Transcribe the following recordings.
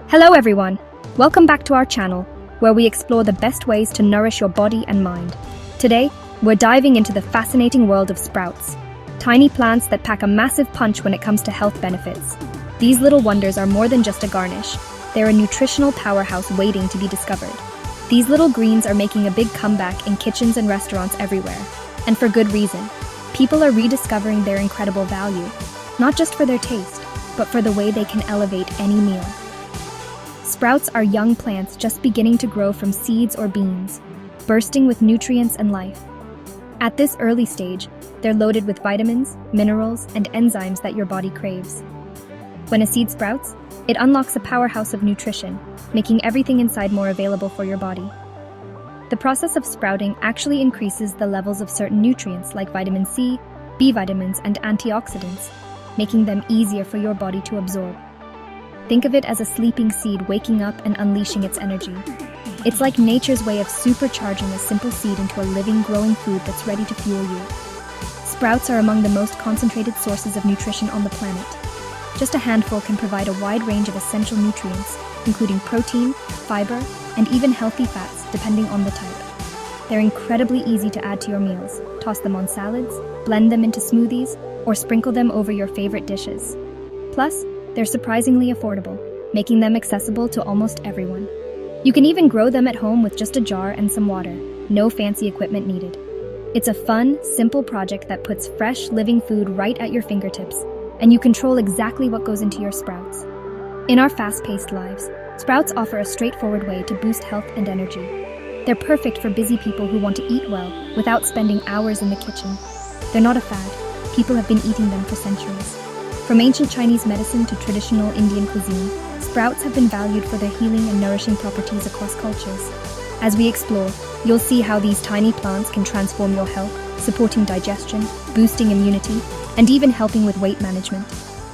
Hello everyone! Welcome back to our channel, where we explore the best ways to nourish your body and mind. Today, we're diving into the fascinating world of sprouts, tiny plants that pack a massive punch when it comes to health benefits. These little wonders are more than just a garnish. They're a nutritional powerhouse waiting to be discovered. These little greens are making a big comeback in kitchens and restaurants everywhere. And for good reason. People are rediscovering their incredible value, not just for their taste, but for the way they can elevate any meal. Sprouts are young plants just beginning to grow from seeds or beans, bursting with nutrients and life. At this early stage, they're loaded with vitamins, minerals, and enzymes that your body craves. When a seed sprouts, it unlocks a powerhouse of nutrition, making everything inside more available for your body. The process of sprouting actually increases the levels of certain nutrients like vitamin C, B vitamins, and antioxidants, making them easier for your body to absorb. Think of it as a sleeping seed waking up and unleashing its energy. It's like nature's way of supercharging a simple seed into a living, growing food that's ready to fuel you. Sprouts are among the most concentrated sources of nutrition on the planet. Just a handful can provide a wide range of essential nutrients, including protein, fiber, and even healthy fats, depending on the type. They're incredibly easy to add to your meals. Toss them on salads, blend them into smoothies, or sprinkle them over your favorite dishes. Plus, they're surprisingly affordable, making them accessible to almost everyone. You can even grow them at home with just a jar and some water. No fancy equipment needed. It's a fun, simple project that puts fresh, living food right at your fingertips, and you control exactly what goes into your sprouts. In our fast-paced lives, sprouts offer a straightforward way to boost health and energy. They're perfect for busy people who want to eat well without spending hours in the kitchen. They're not a fad. People have been eating them for centuries. From ancient Chinese medicine to traditional Indian cuisine, sprouts have been valued for their healing and nourishing properties across cultures. As we explore, you'll see how these tiny plants can transform your health, supporting digestion, boosting immunity, and even helping with weight management.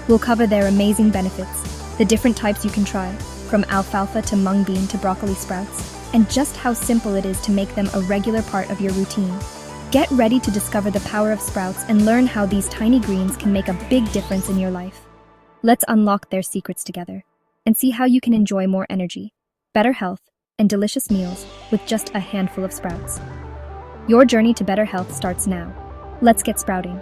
We'll cover their amazing benefits, the different types you can try, from alfalfa to mung bean to broccoli sprouts, and just how simple it is to make them a regular part of your routine. Get ready to discover the power of sprouts and learn how these tiny greens can make a big difference in your life. Let's unlock their secrets together and see how you can enjoy more energy, better health, and delicious meals with just a handful of sprouts. Your journey to better health starts now. Let's get sprouting.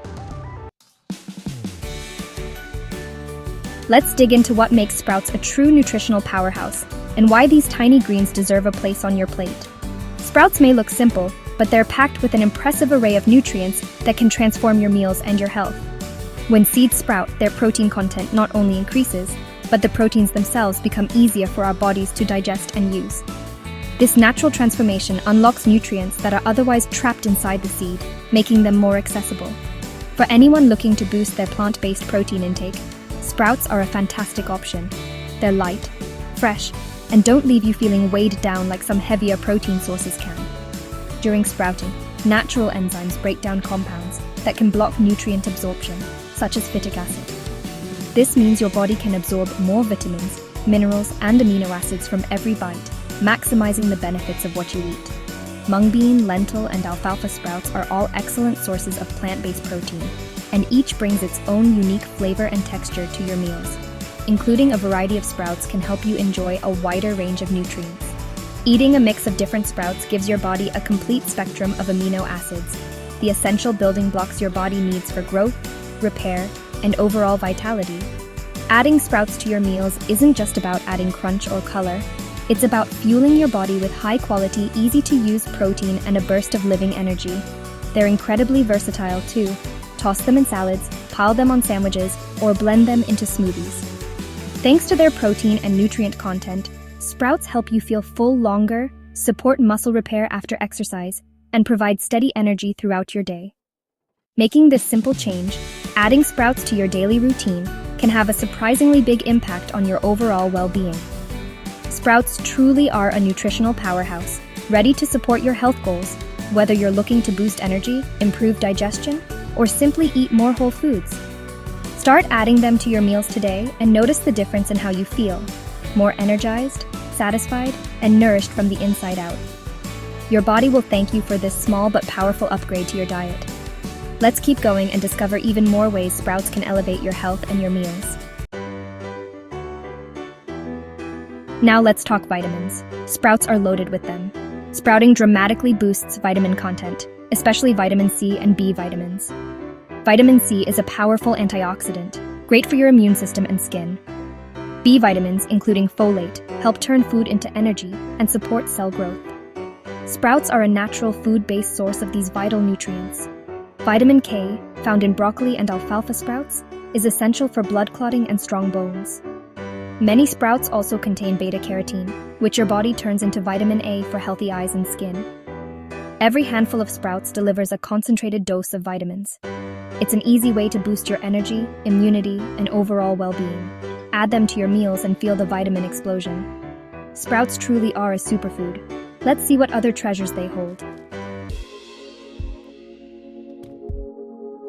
Let's dig into what makes sprouts a true nutritional powerhouse and why these tiny greens deserve a place on your plate. Sprouts may look simple, but they're packed with an impressive array of nutrients that can transform your meals and your health. When seeds sprout, their protein content not only increases, but the proteins themselves become easier for our bodies to digest and use. This natural transformation unlocks nutrients that are otherwise trapped inside the seed, making them more accessible. For anyone looking to boost their plant-based protein intake, sprouts are a fantastic option. They're light, fresh, and don't leave you feeling weighed down like some heavier protein sources can. During sprouting, natural enzymes break down compounds that can block nutrient absorption, such as phytic acid. This means your body can absorb more vitamins, minerals, and amino acids from every bite, maximizing the benefits of what you eat. Mung bean, lentil, and alfalfa sprouts are all excellent sources of plant-based protein, and each brings its own unique flavor and texture to your meals. Including a variety of sprouts can help you enjoy a wider range of nutrients. Eating a mix of different sprouts gives your body a complete spectrum of amino acids, the essential building blocks your body needs for growth, repair, and overall vitality. Adding sprouts to your meals isn't just about adding crunch or color. It's about fueling your body with high-quality, easy-to-use protein and a burst of living energy. They're incredibly versatile too. Toss them in salads, pile them on sandwiches, or blend them into smoothies. Thanks to their protein and nutrient content, sprouts help you feel full longer, support muscle repair after exercise, and provide steady energy throughout your day. Making this simple change, adding sprouts to your daily routine, can have a surprisingly big impact on your overall well-being. Sprouts truly are a nutritional powerhouse, ready to support your health goals, whether you're looking to boost energy, improve digestion, or simply eat more whole foods. Start adding them to your meals today and notice the difference in how you feel. More energized, satisfied, and nourished from the inside out. Your body will thank you for this small but powerful upgrade to your diet. Let's keep going and discover even more ways sprouts can elevate your health and your meals. Now let's talk vitamins. Sprouts are loaded with them. Sprouting dramatically boosts vitamin content, especially vitamin C and B vitamins. Vitamin C is a powerful antioxidant, great for your immune system and skin. B vitamins, including folate, help turn food into energy and support cell growth. Sprouts are a natural food-based source of these vital nutrients. Vitamin K, found in broccoli and alfalfa sprouts, is essential for blood clotting and strong bones. Many sprouts also contain beta-carotene, which your body turns into vitamin A for healthy eyes and skin. Every handful of sprouts delivers a concentrated dose of vitamins. It's an easy way to boost your energy, immunity, and overall well-being. Add them to your meals and feel the vitamin explosion. Sprouts truly are a superfood. Let's see what other treasures they hold.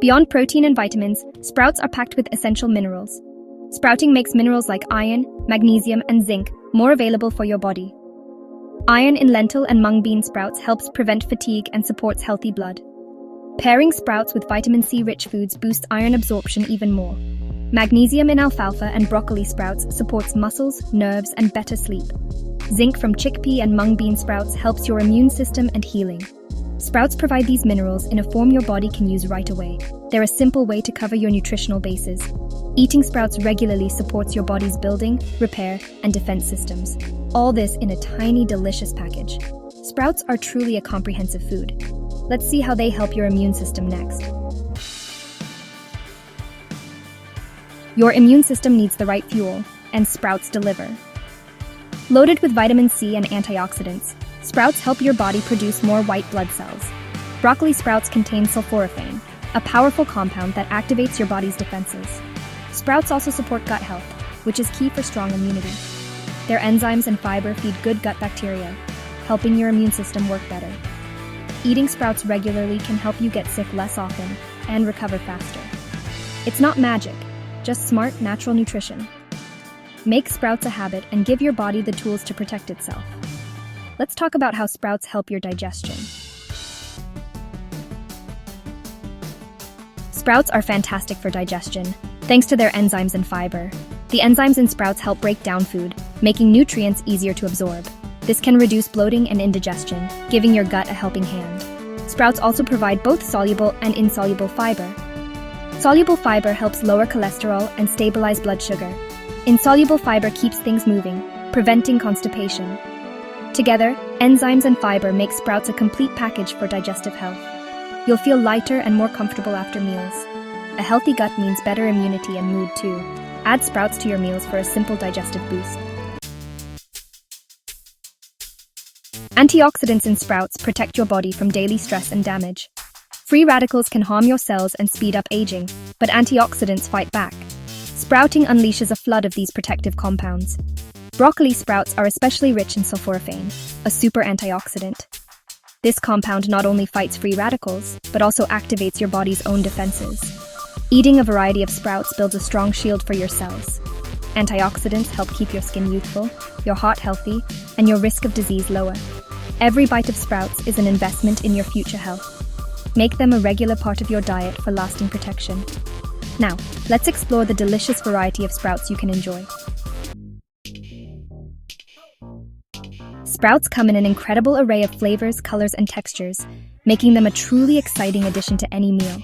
Beyond protein and vitamins, sprouts are packed with essential minerals. Sprouting makes minerals like iron, magnesium, and zinc more available for your body. Iron in lentil and mung bean sprouts helps prevent fatigue and supports healthy blood. Pairing sprouts with vitamin C-rich foods boosts iron absorption even more. Magnesium in alfalfa and broccoli sprouts supports muscles, nerves, and better sleep. Zinc from chickpea and mung bean sprouts helps your immune system and healing. Sprouts provide these minerals in a form your body can use right away. They're a simple way to cover your nutritional bases. Eating sprouts regularly supports your body's building, repair, and defense systems. All this in a tiny, delicious package. Sprouts are truly a comprehensive food. Let's see how they help your immune system next. Your immune system needs the right fuel, and sprouts deliver. Loaded with vitamin C and antioxidants, sprouts help your body produce more white blood cells. Broccoli sprouts contain sulforaphane, a powerful compound that activates your body's defenses. Sprouts also support gut health, which is key for strong immunity. Their enzymes and fiber feed good gut bacteria, helping your immune system work better. Eating sprouts regularly can help you get sick less often and recover faster. It's not magic, just smart, natural nutrition. Make sprouts a habit and give your body the tools to protect itself. Let's talk about how sprouts help your digestion. Sprouts are fantastic for digestion, thanks to their enzymes and fiber. The enzymes in sprouts help break down food, making nutrients easier to absorb. This can reduce bloating and indigestion, giving your gut a helping hand. Sprouts also provide both soluble and insoluble fiber. Soluble fiber helps lower cholesterol and stabilize blood sugar. Insoluble fiber keeps things moving, preventing constipation. Together, enzymes and fiber make sprouts a complete package for digestive health. You'll feel lighter and more comfortable after meals. A healthy gut means better immunity and mood too. Add sprouts to your meals for a simple digestive boost. Antioxidants in sprouts protect your body from daily stress and damage. Free radicals can harm your cells and speed up aging, but antioxidants fight back. Sprouting unleashes a flood of these protective compounds. Broccoli sprouts are especially rich in sulforaphane, a super antioxidant. This compound not only fights free radicals, but also activates your body's own defenses. Eating a variety of sprouts builds a strong shield for your cells. Antioxidants help keep your skin youthful, your heart healthy, and your risk of disease lower. Every bite of sprouts is an investment in your future health. Make them a regular part of your diet for lasting protection. Now, let's explore the delicious variety of sprouts you can enjoy. Sprouts come in an incredible array of flavors, colors, and textures, making them a truly exciting addition to any meal.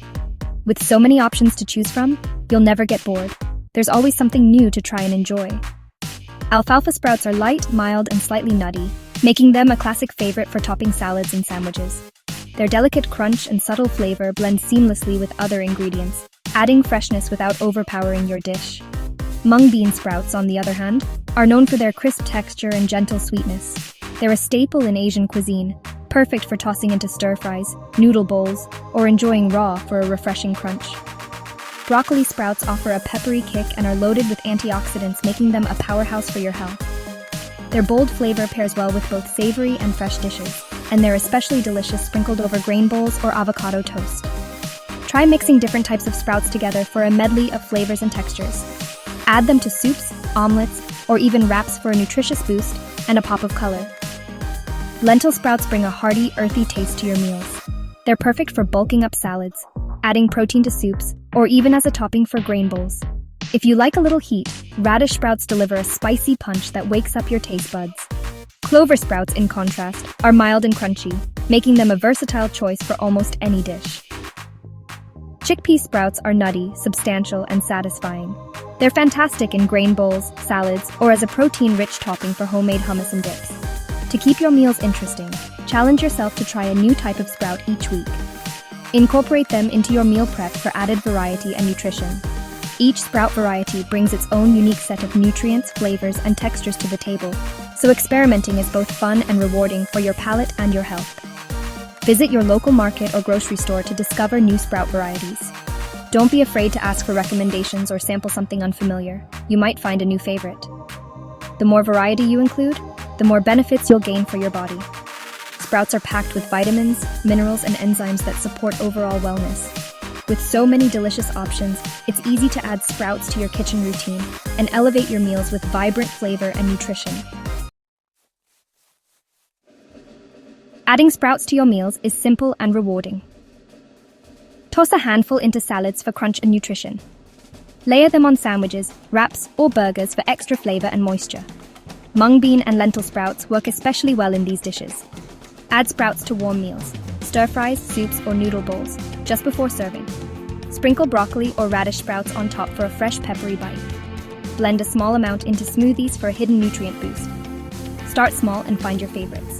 With so many options to choose from, you'll never get bored. There's always something new to try and enjoy. Alfalfa sprouts are light, mild, and slightly nutty, making them a classic favorite for topping salads and sandwiches. Their delicate crunch and subtle flavor blend seamlessly with other ingredients, adding freshness without overpowering your dish. Mung bean sprouts, on the other hand, are known for their crisp texture and gentle sweetness. They're a staple in Asian cuisine, perfect for tossing into stir-fries, noodle bowls, or enjoying raw for a refreshing crunch. Broccoli sprouts offer a peppery kick and are loaded with antioxidants, making them a powerhouse for your health. Their bold flavor pairs well with both savory and fresh dishes, and they're especially delicious sprinkled over grain bowls or avocado toast. Try mixing different types of sprouts together for a medley of flavors and textures. Add them to soups, omelets, or even wraps for a nutritious boost and a pop of color. Lentil sprouts bring a hearty, earthy taste to your meals. They're perfect for bulking up salads, adding protein to soups, or even as a topping for grain bowls. If you like a little heat, radish sprouts deliver a spicy punch that wakes up your taste buds. Clover sprouts, in contrast, are mild and crunchy, making them a versatile choice for almost any dish. Chickpea sprouts are nutty, substantial, and satisfying. They're fantastic in grain bowls, salads, or as a protein-rich topping for homemade hummus and dips. To keep your meals interesting, challenge yourself to try a new type of sprout each week. Incorporate them into your meal prep for added variety and nutrition. Each sprout variety brings its own unique set of nutrients, flavors, and textures to the table, so experimenting is both fun and rewarding for your palate and your health. Visit your local market or grocery store to discover new sprout varieties. Don't be afraid to ask for recommendations or sample something unfamiliar. You might find a new favorite. The more variety you include, the more benefits you'll gain for your body. Sprouts are packed with vitamins, minerals, and enzymes that support overall wellness. With so many delicious options, it's easy to add sprouts to your kitchen routine and elevate your meals with vibrant flavor and nutrition. Adding sprouts to your meals is simple and rewarding. Toss a handful into salads for crunch and nutrition. Layer them on sandwiches, wraps, or burgers for extra flavor and moisture. Mung bean and lentil sprouts work especially well in these dishes. Add sprouts to warm meals, stir-fries, soups, or noodle bowls, just before serving. Sprinkle broccoli or radish sprouts on top for a fresh, peppery bite. Blend a small amount into smoothies for a hidden nutrient boost. Start small and find your favorites.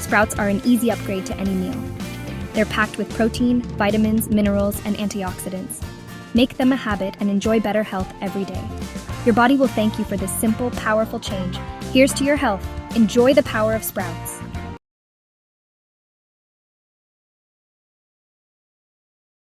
Sprouts are an easy upgrade to any meal. They're packed with protein, vitamins, minerals, and antioxidants. Make them a habit and enjoy better health every day. Your body will thank you for this simple, powerful change. Here's to your health. Enjoy the power of sprouts.